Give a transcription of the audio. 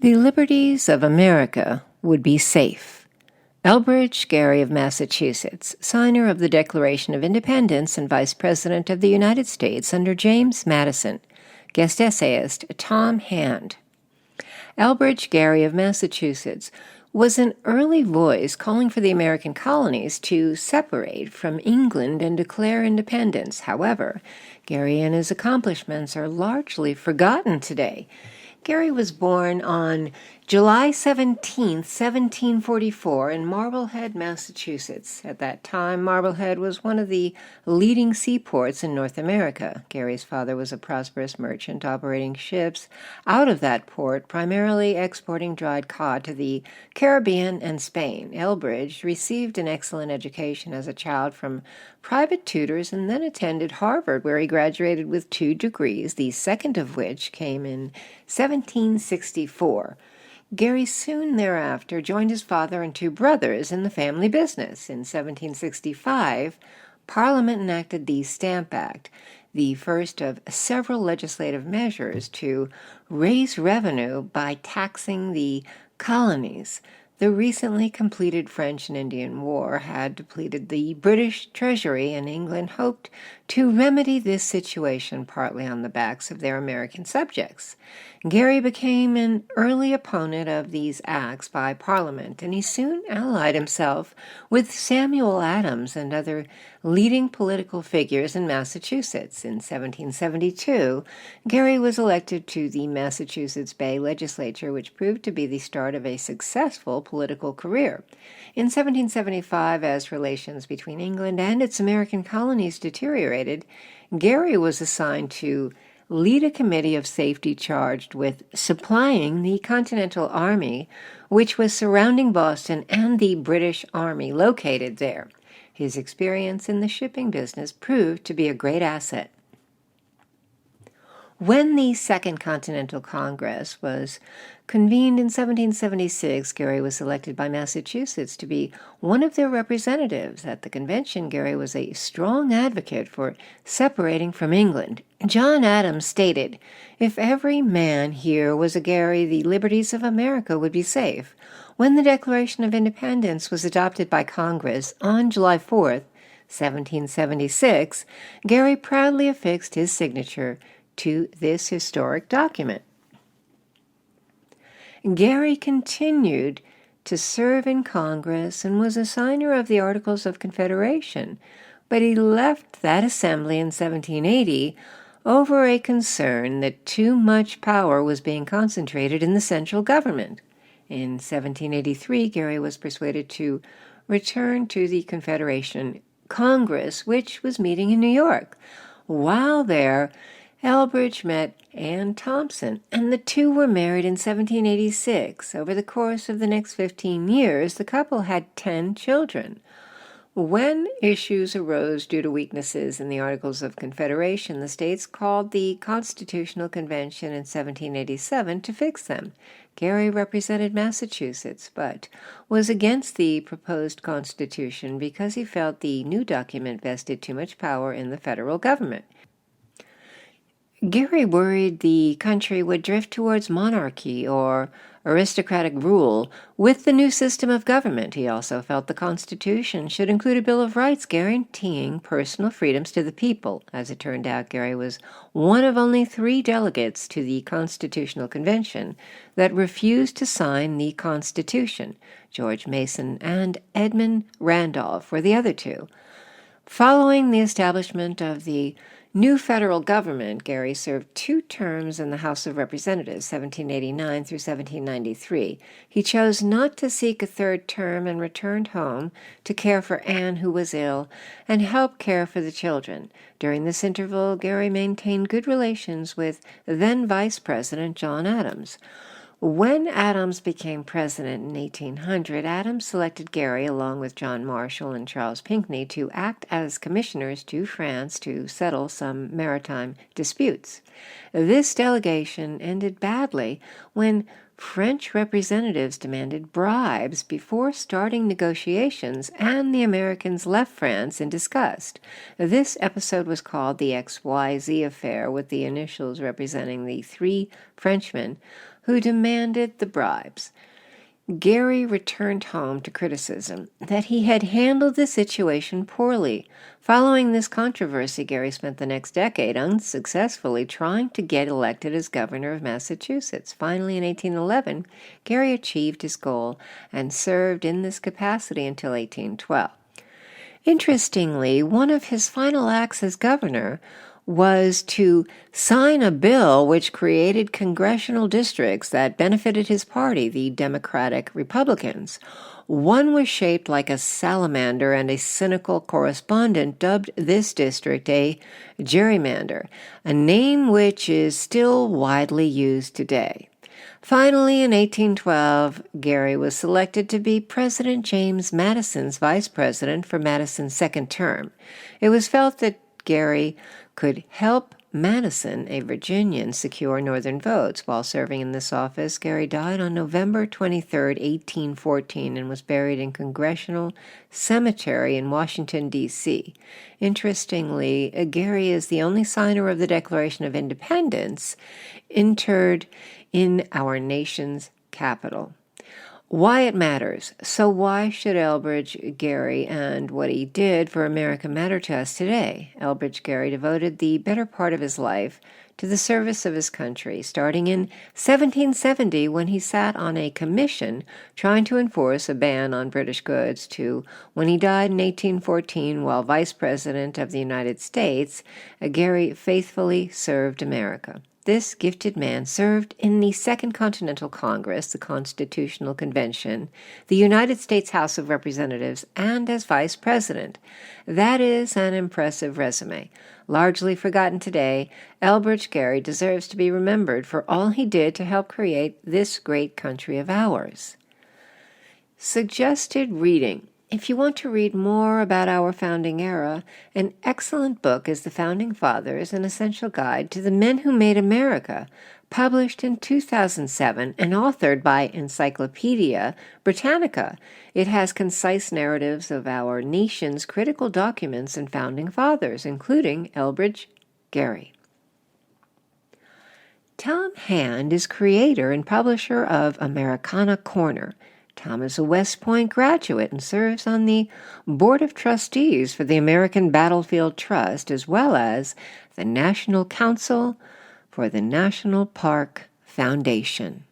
The liberties of America would be safe. Elbridge Gerry of Massachusetts, signer of the Declaration of Independence and Vice President of the United States under James Madison. Guest essayist Tom Hand. Elbridge Gerry of Massachusetts was an early voice calling for the American colonies to separate from England and declare independence. However, Gerry and his accomplishments are largely forgotten today. Gerry was born on July 17, 1744, in Marblehead, Massachusetts. At that time, Marblehead was one of the leading seaports in North America. Gerry's father was a prosperous merchant operating ships out of that port, primarily exporting dried cod to the Caribbean and Spain. Elbridge received an excellent education as a child from private tutors and then attended Harvard, where he graduated with 2 degrees, the second of which came in 1764. Gerry soon thereafter joined his father and 2 brothers in the family business. In 1765, Parliament enacted the Stamp Act, the first of several legislative measures to raise revenue by taxing the colonies. The recently completed French and Indian War had depleted the British treasury, and England hoped to remedy this situation partly on the backs of their American subjects. Gerry became an early opponent of these acts by Parliament, and he soon allied himself with Samuel Adams and other leading political figures in Massachusetts. In 1772, Gerry was elected to the Massachusetts Bay Legislature, which proved to be the start of a successful political career. In 1775, as relations between England and its American colonies deteriorated, Gerry was assigned to lead a committee of safety charged with supplying the Continental Army, which was surrounding Boston, and the British Army located there. His experience in the shipping business proved to be a great asset. When the Second Continental Congress was convened in 1776, Gerry was elected by Massachusetts to be one of their representatives. At the convention, Gerry was a strong advocate for separating from England. John Adams stated, "If every man here was a Gerry, the liberties of America would be safe." When the Declaration of Independence was adopted by Congress on July 4, 1776, Gerry proudly affixed his signature to this historic document. Gerry continued to serve in Congress and was a signer of the Articles of Confederation, but he left that assembly in 1780 over a concern that too much power was being concentrated in the central government. In 1783, Gerry was persuaded to return to the Confederation Congress, which was meeting in New York. While there, Elbridge met Anne Thompson, and the two were married in 1786. Over the course of the next 15 years, the couple had 10 children. When issues arose due to weaknesses in the Articles of Confederation, the states called the Constitutional Convention in 1787 to fix them. Gerry represented Massachusetts, but was against the proposed Constitution because he felt the new document vested too much power in the federal government. Gerry worried the country would drift towards monarchy or aristocratic rule with the new system of government. He also felt the Constitution should include a Bill of Rights guaranteeing personal freedoms to the people. As it turned out, Gerry was one of only 3 delegates to the Constitutional Convention that refused to sign the Constitution. George Mason and Edmund Randolph were the other 2. Following the establishment of the new federal government, Gerry served 2 terms in the House of Representatives, 1789 through 1793. He chose not to seek a 3rd term and returned home to care for Anne, who was ill, and help care for the children. During this interval, Gerry maintained good relations with then Vice President John Adams. When Adams became president in 1800, Adams selected Gerry, along with John Marshall and Charles Pinckney, to act as commissioners to France to settle some maritime disputes. This delegation ended badly when French representatives demanded bribes before starting negotiations, and the Americans left France in disgust. This episode was called the XYZ Affair, with the initials representing the 3 Frenchmen who demanded the bribes. Gerry returned home to criticism that he had handled the situation poorly. Following this controversy, Gerry spent the next decade unsuccessfully trying to get elected as governor of Massachusetts. Finally, in 1811, Gerry achieved his goal and served in this capacity until 1812. Interestingly, one of his final acts as governor was to sign a bill which created congressional districts that benefited his party, the Democratic Republicans. One was shaped like a salamander, and a cynical correspondent dubbed this district a gerrymander, a name which is still widely used today. Finally, in 1812, Gerry was selected to be President James Madison's vice president for Madison's second term. It was felt that Gerry could help Madison, a Virginian, secure Northern votes. While serving in this office, Gerry died on November 23, 1814, and was buried in Congressional Cemetery in Washington, D.C. Interestingly, Gerry is the only signer of the Declaration of Independence interred in our nation's capital. Why it matters. So why should Elbridge Gerry and what he did for America matter to us today? Elbridge Gerry devoted the better part of his life to the service of his country, starting in 1770 when he sat on a commission trying to enforce a ban on British goods, to when he died in 1814 while Vice President of the United States. Gerry faithfully served America. This gifted man served in the Second Continental Congress, the Constitutional Convention, the United States House of Representatives, and as vice president. That is an impressive resume. Largely forgotten today, Elbridge Gerry deserves to be remembered for all he did to help create this great country of ours. Suggested reading. If you want to read more about our founding era, an excellent book is The Founding Fathers, an essential guide to the men who made America, published in 2007 and authored by Encyclopedia Britannica. It has concise narratives of our nation's critical documents and founding fathers, including Elbridge Gerry. Tom Hand is creator and publisher of Americana Corner. Tom is a West Point graduate and serves on the Board of Trustees for the American Battlefield Trust, as well as the National Council for the National Park Foundation.